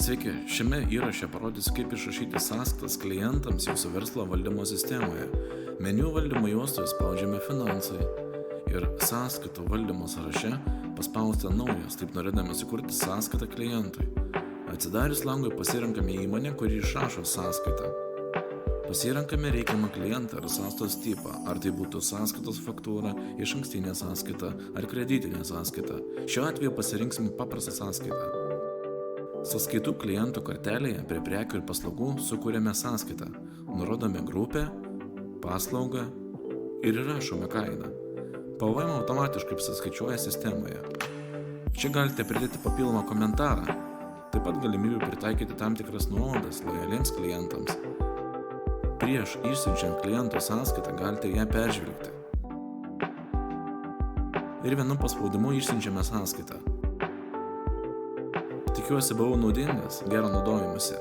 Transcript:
Sveiki, šiame įraše parodysiu, kaip išrašyti sąskaitas klientams jūsų verslo valdymo sistemoje. Meniu valdymo juostoje spaudžiame finansai ir sąskaitų valdymo sąraše paspausta naujas, taip norėdami sukurti sąskaitą klientui. Atsidarius langui pasirenkame įmonę, kuri išrašo sąskaitą. Pasirenkame reikiamą klientą ar sąskaitos tipą, ar tai būtų sąskaitos faktūra, išankstinė sąskaita ar kreditinė sąskaita. Šiuo atveju pasirinksime paprastą sąskaitą. Sąskaitų klientų kortelėje prie prekių ir paslaugų sukūrėme sąskaitą, nurodome grupę, paslaugą ir įrašome kainą. PVM automatiškai apsiskaičiuoja sistemoje. Čia galite pridėti papildomą komentarą, taip pat galimybių pritaikyti tam tikras nuolaidas lojaliems klientams. Prieš išsiunčiant kliento sąskaitą galite ją peržvelgti. Ir vienu paspaudimu išsiunčiame sąskaitą. Tikiuosi buvau naudingas, gero naudojimosi.